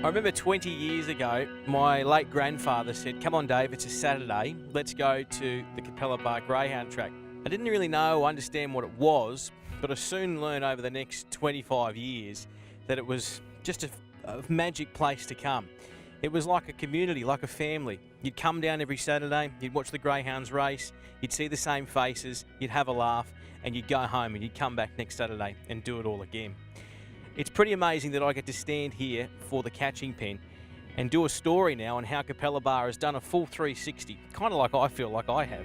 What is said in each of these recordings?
I remember 20 years ago, my late grandfather said, "Come on, Dave, it's a Saturday. Let's go to the Capalaba Greyhound track." I didn't really know or understand what it was, but I soon learned over the next 25 years that it was just a magic place to come. It was like a community, like a family. You'd come down every Saturday, you'd watch the greyhounds race, you'd see the same faces, you'd have a laugh, and you'd go home and you'd come back next Saturday and do it all again. It's pretty amazing that I get to stand here for the catching pen and do a story now on how Capalaba has done a full 360, kind of like I feel like I have.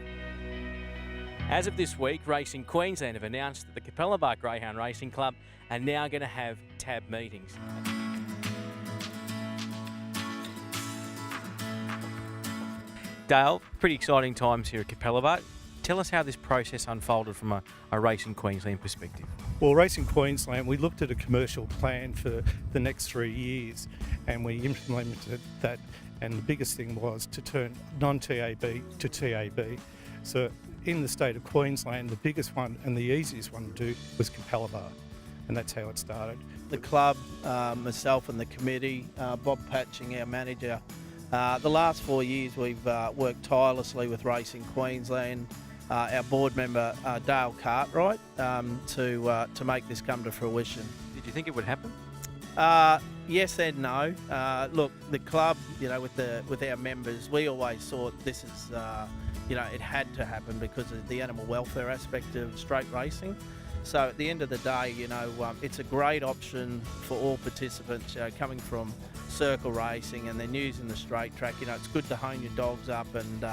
As of this week, Racing Queensland have announced that the Capalaba Greyhound Racing Club are now going to have tab meetings. Dale, pretty exciting times here at Capalaba. Tell us how this process unfolded from a Racing Queensland perspective. Well, Racing Queensland, we looked at a commercial plan for the next 3 years and we implemented that, and the biggest thing was to turn non-TAB to TAB. So in the state of Queensland, the biggest one and the easiest one to do was Capalaba, and that's how it started. The club, myself and the committee, Bob Patching, our manager, the last 4 years we've worked tirelessly with Racing Queensland, our board member Dale Cartwright, to make this come to fruition. Did you think it would happen? Yes and no. Look, the club, with our members, we always thought this is, it had to happen because of the animal welfare aspect of straight racing. So at the end of the day, it's a great option for all participants coming from circle racing and then using the straight track. It's good to hone your dogs up, and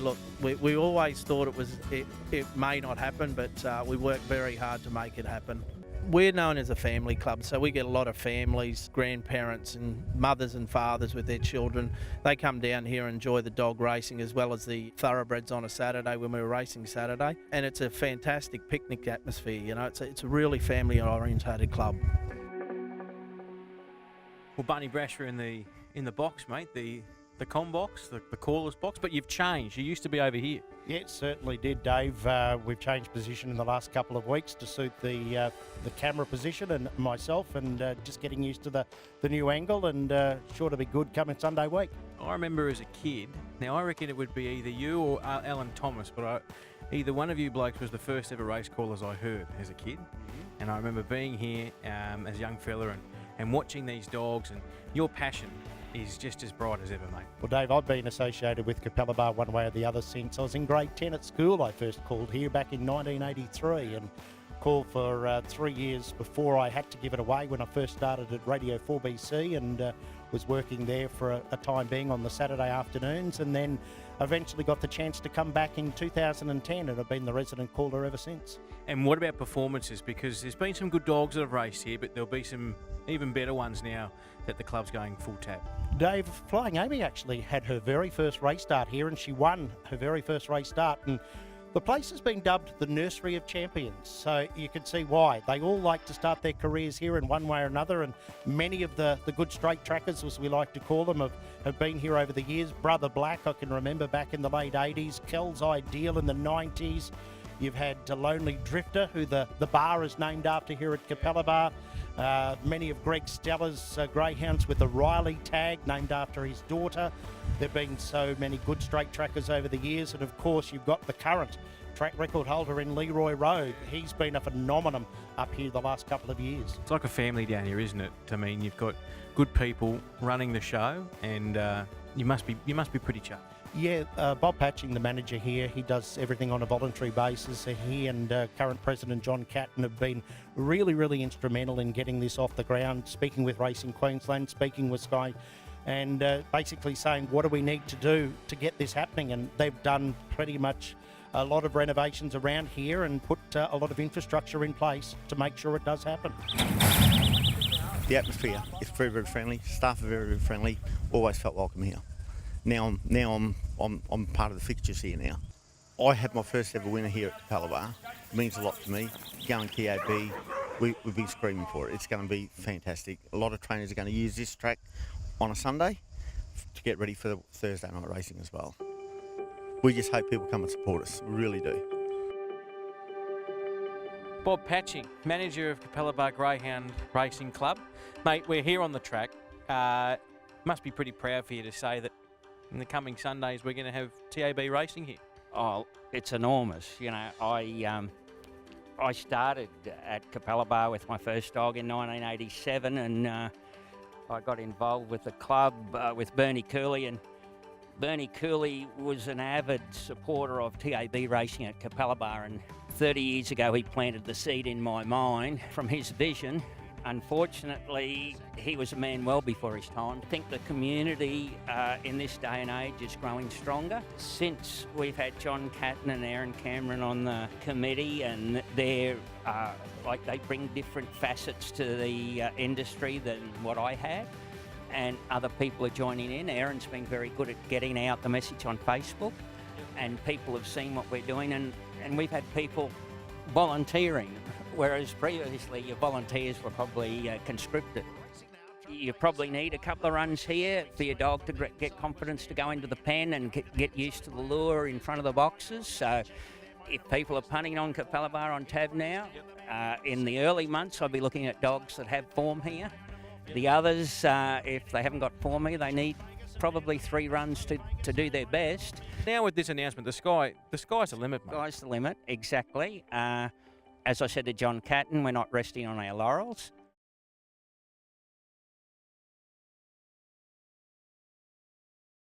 look, we always thought it may not happen, but we worked very hard to make it happen. We're known as a family club, so we get a lot of families, grandparents and mothers and fathers with their children. They come down here and enjoy the dog racing as well as the thoroughbreds on a Saturday when we're racing Saturday. And it's a fantastic picnic atmosphere, it's a really family orientated club. Well, Barney Brasher in the box, mate, the comm box, the caller's box, but you've changed. You used to be over here. Yeah, it certainly did, Dave. We've changed position in the last couple of weeks to suit the camera position and myself, and just getting used to the new angle, and sure to be good coming Sunday week. I remember as a kid, now I reckon it would be either you or Alan Thomas, but either one of you blokes was the first ever race callers I heard as a kid. And I remember being here as a young fella and watching these dogs, and your passion is just as bright as ever, mate. Well, Dave, I've been associated with Capalaba one way or the other since I was in grade 10 at school. I first called here back in 1983 and called for 3 years before I had to give it away when I first started at Radio 4BC, and was working there for a time being on the Saturday afternoons, and then eventually got the chance to come back in 2010, and I've been the resident caller ever since. And what about performances? Because there's been some good dogs that have raced here, but there'll be some even better ones now that the club's going full tab. Dave, Flying Amy actually had her very first race start here, and she won her very first race start, and the place has been dubbed the Nursery of Champions, so you can see why. They all like to start their careers here in one way or another, and many of the good straight trackers, as we like to call them, have been here over the years. Brother Black, I can remember back in the late 80s, Kel's Ideal in the 90s. You've had Lonely Drifter, who the bar is named after here at Capalaba. Many of Greg Stella's greyhounds with the Riley tag, named after his daughter. There have been so many good straight trackers over the years, and of course you've got the current track record holder in Leroy Road. He's been a phenomenon up here the last couple of years. It's like a family down here, isn't it? I mean, you've got good people running the show, and you must be pretty chuffed. Yeah, Bob Patching, the manager here, he does everything on a voluntary basis. He and current president John Catton have been really, really instrumental in getting this off the ground, speaking with Racing Queensland, speaking with Sky, and basically saying, what do we need to do to get this happening? And they've done pretty much a lot of renovations around here and put a lot of infrastructure in place to make sure it does happen. The atmosphere is very, very friendly. Staff are very, very friendly. Always felt welcome here. Now I'm part of the fixtures here now. I had my first ever winner here at Capalaba. It means a lot to me. Going TAB, we've been screaming for it. It's going to be fantastic. A lot of trainers are going to use this track on a Sunday to get ready for the Thursday night racing as well. We just hope people come and support us. We really do. Bob Patching, manager of Capalaba Greyhound Racing Club. Mate, we're here on the track. Must be pretty proud for you to say that in the coming Sundays we're going to have TAB racing here. Oh, it's enormous. You know, I started at CAPALABA with my first dog in 1987, and I got involved with the club with Bernie Cooley, and Bernie Cooley was an avid supporter of TAB racing at CAPALABA, and 30 years ago he planted the seed in my mind from his vision. Unfortunately, he was a man well before his time. I think the community in this day and age is growing stronger. Since we've had John Catton and Aaron Cameron on the committee, and they're they bring different facets to the industry than what I had, and other people are joining in. Aaron's been very good at getting out the message on Facebook, and people have seen what we're doing, and we've had people volunteering, whereas previously your volunteers were probably conscripted. You probably need a couple of runs here for your dog to get confidence to go into the pen and get used to the lure in front of the boxes. So if people are punting on CAPALABA on tab now, in the early months I'll be looking at dogs that have form here. The others, if they haven't got form here, they need probably 3 runs to do their best. Now with this announcement, the sky's the limit, mate. Sky's the limit, exactly. As I said to John Catton, we're not resting on our laurels.